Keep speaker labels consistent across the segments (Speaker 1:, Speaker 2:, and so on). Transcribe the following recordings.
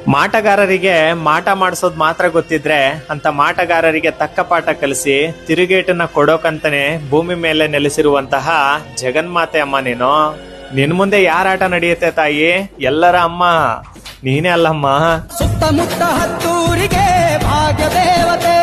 Speaker 1: ಮಾಟಗಾರರಿಗೆ ಮಾಟ ಮಾಡಿಸೋದು ಮಾತ್ರ ಗೊತ್ತಿದ್ರೆ ಅಂತ ಮಾಟಗಾರರಿಗೆ ತಕ್ಕ ಪಾಠ ಕಲಿಸಿ ತಿರುಗೇಟನ್ನ ಕೊಡೋಕಂತಾನೆ ಭೂಮಿ ಮೇಲೆ ನೆಲೆಸಿರುವಂತಹ ಜಗನ್ಮಾತೆ ಅಮ್ಮ ನೀನು. ನಿನ್ ಮುಂದೆ ಯಾರಾಟ ನಡೆಯುತ್ತೆ ತಾಯಿ? ಎಲ್ಲರ ಅಮ್ಮ ನೀನೇ ಅಲ್ಲಮ್ಮ.
Speaker 2: ಸುತ್ತಮುತ್ತ ಹತ್ತೂರಿಗೆ ಭಾಗ್ಯ ದೇವತೆ.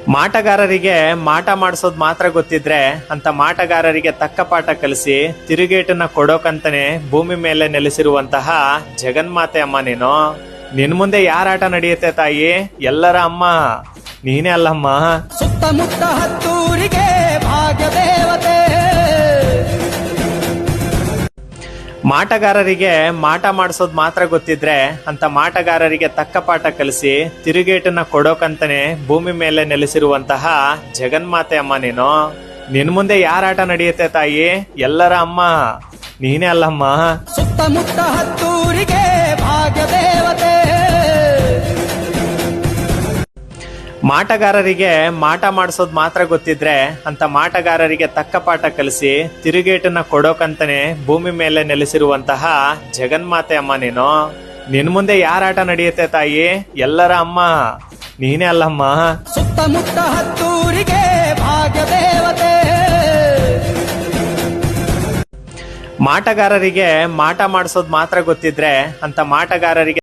Speaker 1: ಮಾಟಗಾರರಿಗೆ ಮಾಟ ಮಾಡಿಸೋದು ಮಾತ್ರ ಗೊತ್ತಿದ್ರೆ ಅಂತ ಮಾಟಗಾರರಿಗೆ ತಕ್ಕ ಪಾಠ ಕಲಿಸಿ ತಿರುಗೇಟನ್ನ ಕೊಡೋಕಂತಾನೆ ಭೂಮಿ ಮೇಲೆ ನೆಲೆಸಿರುವಂತಹ ಜಗನ್ಮಾತೆ ಅಮ್ಮ ನೀನು. ನಿನ್ ಮುಂದೆ ಯಾರಾಟ ನಡೆಯುತ್ತೆ ತಾಯಿ? ಎಲ್ಲರ ಅಮ್ಮ ನೀನೇ ಅಲ್ಲಮ್ಮ.
Speaker 2: ಸುತ್ತಮುತ್ತ ಹತ್ತೂರಿಗೆ ಭಾಗ್ಯ ದೇವತೆ.
Speaker 1: ಮಾಟಗಾರರಿಗೆ ಮಾಟ ಮಾಡಿಸೋದು ಮಾತ್ರ ಗೊತ್ತಿದ್ರೆ ಅಂತ ಮಾಟಗಾರರಿಗೆ ತಕ್ಕ ಪಾಠ ಕಲಿಸಿ ತಿರುಗೇಟನ್ನ ಕೊಡೋಕಂತಾನೆ ಭೂಮಿ ಮೇಲೆ ನೆಲೆಸಿರುವಂತಹ ಜಗನ್ಮಾತೆ ಅಮ್ಮ ನೀನು. ನಿನ್ ಮುಂದೆ ಯಾರಾಟ ನಡೆಯುತ್ತೆ ತಾಯಿ? ಎಲ್ಲರ ಅಮ್ಮ ನೀನೇ ಅಲ್ಲಮ್ಮ.
Speaker 2: ಸುತ್ತಮುತ್ತ ಹತ್ತೂರಿಗೆ ಭಾಗ್ಯ ದೇವತೆ.
Speaker 1: ಮಾಟಗಾರರಿಗೆ ಮಾಟ ಮಾಡಿಸೋದು ಮಾತ್ರ ಗೊತ್ತಿದ್ರೆ ಅಂತ ಮಾಟಗಾರರಿಗೆ ತಕ್ಕ ಪಾಠ ಕಲಿಸಿ ತಿರುಗೇಟನ್ನ ಕೊಡೋಕಂತಾನೆ ಭೂಮಿ ಮೇಲೆ ನೆಲೆಸಿರುವಂತಹ ಜಗನ್ಮಾತೆ ಅಮ್ಮ ನೀನು. ನಿನ್ ಮುಂದೆ ಯಾರಾಟ ನಡೆಯುತ್ತೆ ತಾಯಿ? ಎಲ್ಲರ ಅಮ್ಮ ನೀನೇ ಅಲ್ಲಮ್ಮ.
Speaker 2: ಸುತ್ತಮುತ್ತ ಹತ್ತೂರಿಗೆ ಭಾಗ್ಯ ದೇವತೆ.
Speaker 1: ಮಾಟಗಾರರಿಗೆ ಮಾಟ ಮಾಡಿಸೋದು ಮಾತ್ರ ಗೊತ್ತಿದ್ರೆ ಅಂತ ಮಾಟಗಾರರಿಗೆ